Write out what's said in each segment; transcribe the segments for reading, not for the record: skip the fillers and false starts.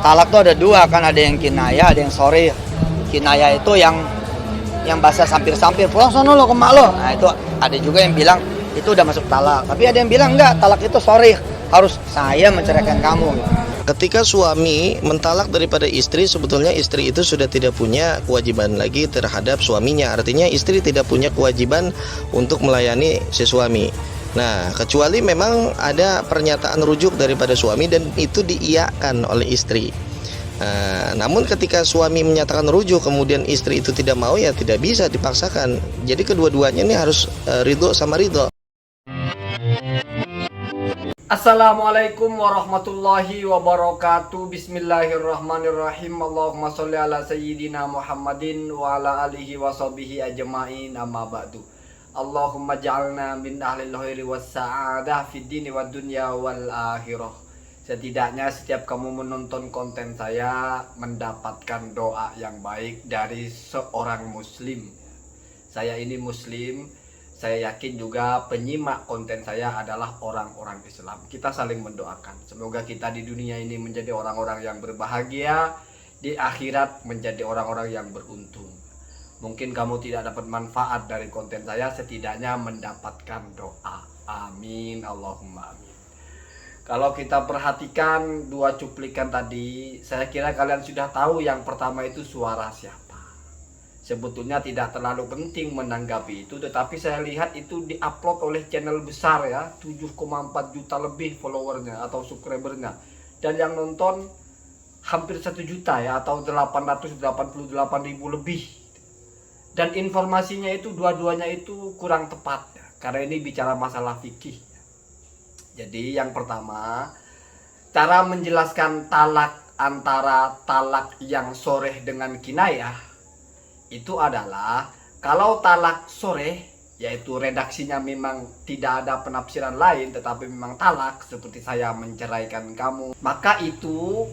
talak tuh ada dua kan, ada yang kinayah, ada yang sorih. Kinayah itu yang bahasa sampir-sampir, pulang sono lo ke mak lo. Nah itu ada juga yang bilang itu udah masuk talak. Tapi ada yang bilang enggak, talak itu sorih, harus saya menceraikan kamu. Ketika suami mentalak daripada istri, sebetulnya istri itu sudah tidak punya kewajiban lagi terhadap suaminya. Artinya istri tidak punya kewajiban untuk melayani si suami. Nah, kecuali memang ada pernyataan rujuk daripada suami dan itu diiyakan oleh istri. Namun ketika suami menyatakan rujuk kemudian istri itu tidak mau, ya tidak bisa dipaksakan. Jadi kedua-duanya ini harus ridho sama ridho. Assalamualaikum warahmatullahi wabarakatuh. Bismillahirrahmanirrahim. Allahumma sholli ala sayyidina Muhammadin wa ala alihi wa sahbihi ajma'in, amma ba'du. Allahumma ja'alna min ahlil khairi was sa'adah fid dini wad dunya wal akhirah. Setidaknya setiap kamu menonton konten saya mendapatkan doa yang baik dari seorang muslim. Saya ini muslim. Saya yakin juga penyimak konten saya adalah orang-orang Islam. Kita saling mendoakan. Semoga kita di dunia ini menjadi orang-orang yang berbahagia, di akhirat menjadi orang-orang yang beruntung. Mungkin kamu tidak dapat manfaat dari konten saya, setidaknya mendapatkan doa. Amin, Allahumma amin. Kalau kita perhatikan dua cuplikan tadi, saya kira kalian sudah tahu yang pertama itu suara siapa. Sebetulnya tidak terlalu penting menanggapi itu, tetapi saya lihat itu diupload oleh channel besar ya, 7,4 juta lebih followernya atau subscribernya, dan yang nonton hampir 1 juta ya, atau 888.000 lebih. Dan informasinya itu dua-duanya itu kurang tepat ya, karena ini bicara masalah fikih. Jadi yang pertama, cara menjelaskan talak antara talak yang soreh dengan kinayah itu adalah kalau talak soreh, yaitu redaksinya memang tidak ada penafsiran lain tetapi memang talak, seperti saya menceraikan kamu, maka itu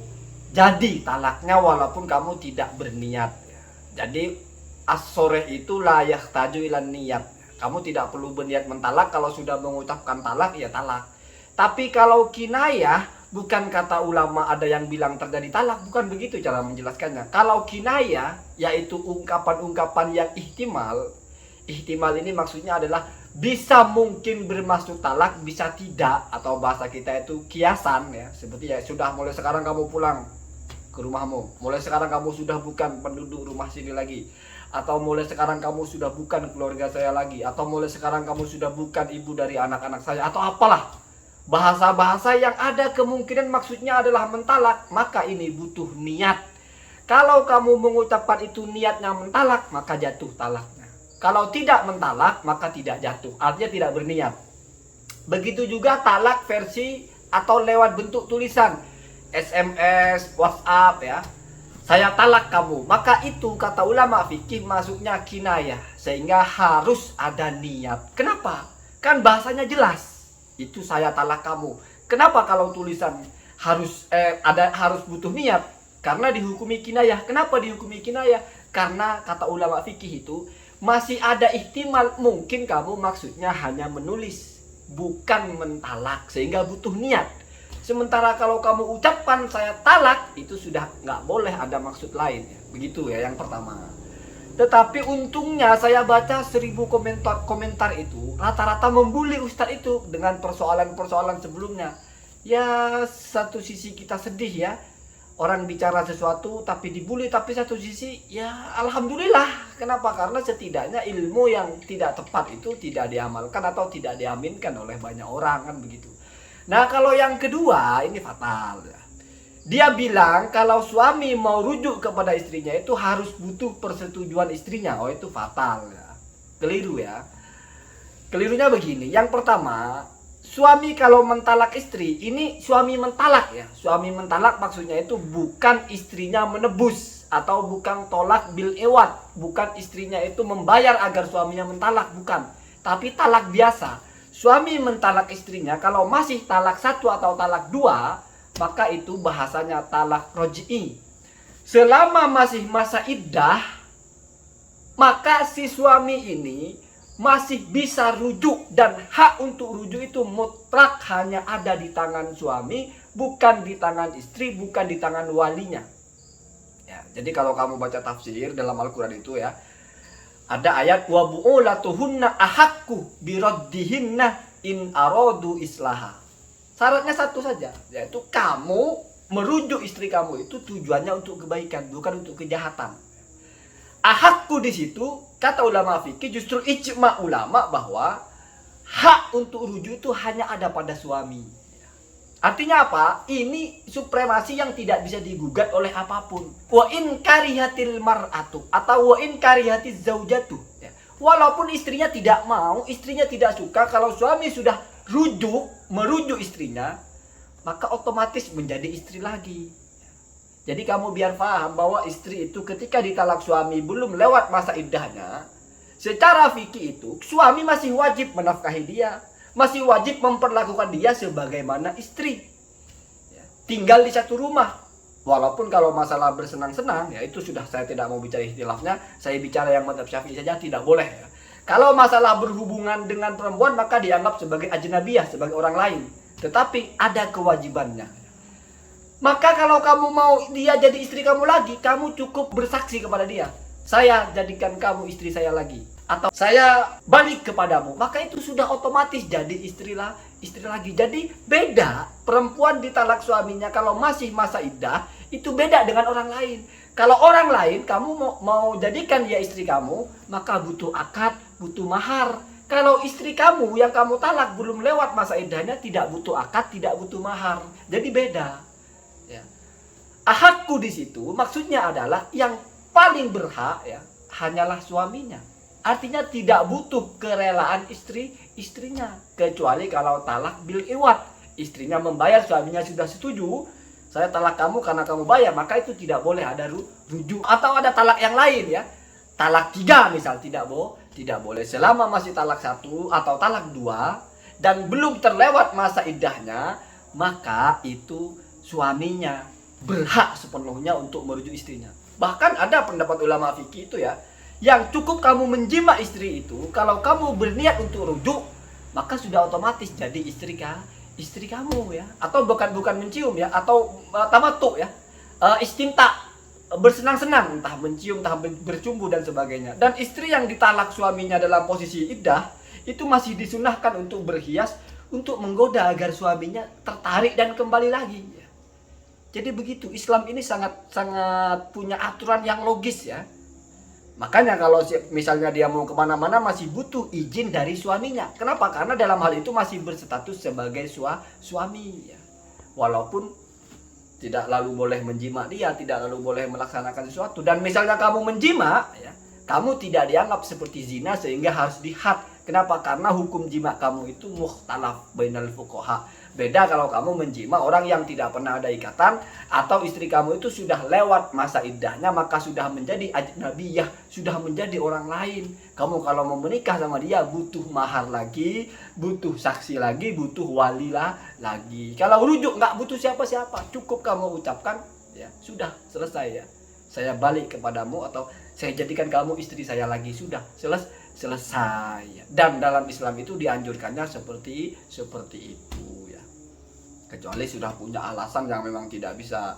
jadi talaknya walaupun kamu tidak berniat. Jadi as-soreh itu la yahtaju ila niat. Kamu tidak perlu berniat mentalak, kalau sudah mengucapkan talak ya talak. Tapi kalau kinayah, bukan kata ulama ada yang bilang terjadi talak, bukan begitu cara menjelaskannya. Kalau kinayah, yaitu ungkapan-ungkapan yang ihtimal. Ihtimal ini maksudnya adalah bisa mungkin bermaksud talak, bisa tidak, atau bahasa kita itu kiasan ya. Seperti ya, sudah mulai sekarang kamu pulang ke rumahmu, mulai sekarang kamu sudah bukan penduduk rumah sini lagi, atau mulai sekarang kamu sudah bukan keluarga saya lagi, atau mulai sekarang kamu sudah bukan ibu dari anak-anak saya, atau apalah. Bahasa-bahasa yang ada kemungkinan maksudnya adalah mentalak, maka ini butuh niat. Kalau kamu mengucapkan itu niatnya mentalak, maka jatuh talaknya. Kalau tidak mentalak, maka tidak jatuh, artinya tidak berniat. Begitu juga talak versi atau lewat bentuk tulisan, SMS, WhatsApp ya. Saya talak kamu, maka itu kata ulama fikih masuknya kinayah, sehingga harus ada niat. Kenapa? Kan bahasanya jelas. Itu saya talak kamu. Kenapa kalau tulisan harus harus butuh niat? Karena dihukumi kinayah. Kenapa dihukumi kinayah? Karena kata ulama fikih itu masih ada ihtimal mungkin kamu maksudnya hanya menulis, bukan mentalak, sehingga butuh niat. Sementara kalau kamu ucapkan saya talak, itu sudah nggak boleh ada maksud lain. Begitu ya yang pertama. Tetapi untungnya saya baca 1000 komentar itu rata-rata membuli Ustadz itu dengan persoalan-persoalan sebelumnya. Ya satu sisi kita sedih ya, orang bicara sesuatu tapi dibully, tapi satu sisi ya alhamdulillah. Kenapa? Karena setidaknya ilmu yang tidak tepat itu tidak diamalkan atau tidak diaminkan oleh banyak orang, kan begitu. Nah kalau yang kedua ini fatal ya. Dia bilang kalau suami mau rujuk kepada istrinya itu harus butuh persetujuan istrinya. Oh itu fatal ya. Keliru ya. Kelirunya begini. Yang pertama, suami kalau mentalak istri, ini suami mentalak ya. Suami mentalak maksudnya itu bukan istrinya menebus atau bukan tolak bil ewat. Bukan istrinya itu membayar agar suaminya mentalak, bukan. Tapi talak biasa. Suami mentalak istrinya kalau masih talak 1 atau talak 2, maka itu bahasanya talak roj'i. Selama masih masa iddah, maka si suami ini masih bisa rujuk, dan hak untuk rujuk itu mutlak hanya ada di tangan suami, bukan di tangan istri, bukan di tangan walinya. Ya, jadi kalau kamu baca tafsir dalam Al-Quran itu ya, ada ayat wa bu'ulatuhunna ahaqqu biraddihinna in aradu islaha. Syaratnya satu saja, yaitu kamu merujuk istri kamu itu tujuannya untuk kebaikan, bukan untuk kejahatan. Ahaqqu di situ kata ulama fikih justru ijma ulama bahwa hak untuk rujuk itu hanya ada pada suami. Artinya apa? Ini supremasi yang tidak bisa digugat oleh apapun. Wa in karihatil mar'atu atau wa in karihatiz zaujatu. Ya. Walaupun istrinya tidak mau, istrinya tidak suka, kalau suami sudah merujuk istrinya, maka otomatis menjadi istri lagi. Jadi kamu biar paham bahwa istri itu ketika ditalak suami belum lewat masa iddahnya, secara fikih itu suami masih wajib menafkahi dia, masih wajib memperlakukan dia sebagaimana istri. Ya, tinggal di satu rumah. Walaupun kalau masalah bersenang-senang, ya itu sudah saya tidak mau bicara ikhtilafnya, saya bicara yang mazhab Syafi'i saja, tidak boleh. Ya. Kalau masalah berhubungan dengan perempuan maka dianggap sebagai ajnabiyah, sebagai orang lain. Tetapi ada kewajibannya. Maka kalau kamu mau dia jadi istri kamu lagi, kamu cukup bersaksi kepada dia. Saya jadikan kamu istri saya lagi. Atau saya balik kepadamu. Maka itu sudah otomatis jadi istri lagi. Jadi beda perempuan ditalak suaminya kalau masih masa iddah. Itu beda dengan orang lain. Kalau orang lain kamu mau jadikan dia istri kamu, maka butuh akad, butuh mahar. Kalau istri kamu yang kamu talak belum lewat masa iddahnya, tidak butuh akad, tidak butuh mahar. Jadi beda. Ya. Ahakku di situ maksudnya adalah yang paling berhak ya hanyalah suaminya. Artinya tidak butuh kerelaan istrinya, kecuali kalau talak bil iwad. Istrinya membayar, suaminya sudah setuju, saya talak kamu karena kamu bayar, maka itu tidak boleh ada rujuk. Atau ada talak yang lain ya, talak 3 misal, tidak boleh selama masih talak 1 atau talak 2 dan belum terlewat masa iddahnya, maka itu suaminya berhak sepenuhnya untuk merujuk istrinya. Bahkan ada pendapat ulama fikih itu ya, yang cukup kamu menjima istri itu, kalau kamu berniat untuk rujuk, maka sudah otomatis jadi istri kamu ya. Atau bukan mencium ya, atau tamattu ya, istimta, bersenang-senang, entah mencium, entah bercumbu dan sebagainya. Dan istri yang ditalak suaminya dalam posisi iddah, itu masih disunahkan untuk berhias, untuk menggoda agar suaminya tertarik dan kembali lagi. Jadi begitu, Islam ini sangat punya aturan yang logis ya. Makanya kalau misalnya dia mau kemana-mana masih butuh izin dari suaminya. Kenapa? Karena dalam hal itu masih berstatus sebagai suami ya. Walaupun tidak lalu boleh menjima dia, tidak lalu boleh melaksanakan sesuatu. Dan misalnya kamu menjima ya, kamu tidak dianggap seperti zina sehingga harus dihad. Kenapa? Karena hukum jima kamu itu mukhtalaf bainal fuqaha. Beda kalau kamu menjima orang yang tidak pernah ada ikatan, atau istri kamu itu sudah lewat masa iddahnya, maka sudah menjadi ajnabiyah, sudah menjadi orang lain. Kamu kalau mau menikah sama dia butuh mahar lagi, butuh saksi lagi, butuh wali lagi. Kalau rujuk nggak butuh siapa-siapa, cukup kamu ucapkan ya sudah selesai ya. Saya balik kepadamu atau saya jadikan kamu istri saya lagi, sudah selesai. Dan dalam Islam itu dianjurkannya seperti itu ya. Kecuali sudah punya alasan yang memang tidak bisa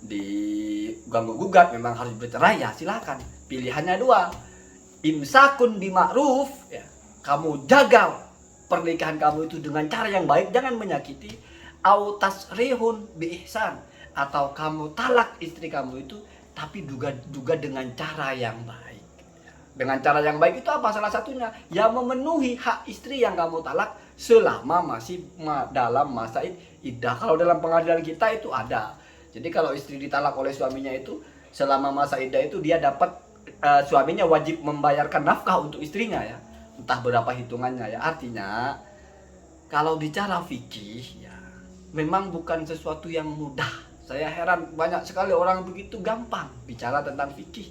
diganggu gugat, memang harus bercerai ya silakan. Pilihannya 2. Imsakun bima'ruf ya. Kamu jaga pernikahan kamu itu dengan cara yang baik, jangan menyakiti. Au tasrihun bi ihsan, atau kamu talak istri kamu itu tapi juga dengan cara yang baik. Dengan cara yang baik itu apa? Salah satunya ya memenuhi hak istri yang kamu talak selama masih dalam masa iddah. Kalau dalam pengadilan kita itu ada. Jadi kalau istri ditalak oleh suaminya itu selama masa iddah itu dia dapat suaminya wajib membayarkan nafkah untuk istrinya ya. Entah berapa hitungannya ya. Artinya kalau bicara fikih ya memang bukan sesuatu yang mudah. Saya heran banyak sekali orang begitu gampang bicara tentang fikih.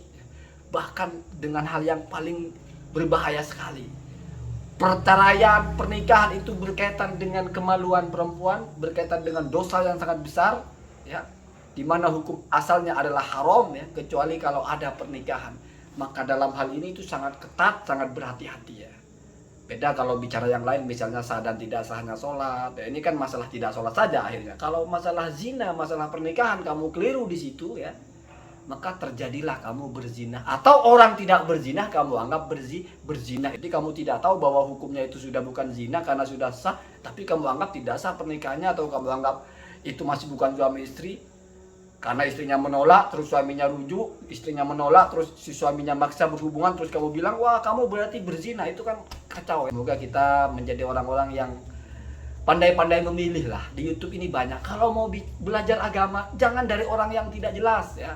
Bahkan dengan hal yang paling berbahaya sekali. Perceraian, pernikahan itu berkaitan dengan kemaluan perempuan, berkaitan dengan dosa yang sangat besar, ya, di mana hukum asalnya adalah haram, ya, kecuali kalau ada pernikahan. Maka dalam hal ini itu sangat ketat, sangat berhati-hati ya. Beda kalau bicara yang lain, misalnya sah dan tidak sahnya sholat. Ya, ini kan masalah tidak sholat saja akhirnya. Kalau masalah zina, masalah pernikahan, kamu keliru di situ ya, maka terjadilah kamu berzina. Atau orang tidak berzina, kamu anggap berzina. Jadi kamu tidak tahu bahwa hukumnya itu sudah bukan zina karena sudah sah, tapi kamu anggap tidak sah pernikahannya, atau kamu anggap itu masih bukan suami istri. Karena istrinya menolak, terus suaminya rujuk, istrinya menolak, terus si suaminya maksa berhubungan, terus kamu bilang, wah kamu berarti berzina. Itu kan kacau. Semoga kita menjadi orang-orang yang pandai-pandai memilih lah. Di YouTube ini banyak. Kalau mau belajar agama, jangan dari orang yang tidak jelas ya.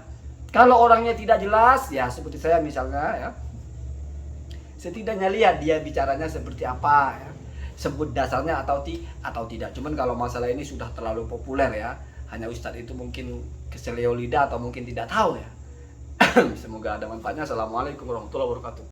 Kalau orangnya tidak jelas, ya seperti saya misalnya ya, setidaknya lihat dia bicaranya seperti apa ya. Sebut dasarnya atau tidak. Cuman kalau masalah ini sudah terlalu populer ya, hanya Ustadz itu mungkin keselio lidah atau mungkin tidak tahu ya. Semoga ada manfaatnya. Assalamualaikum warahmatullahi wabarakatuh.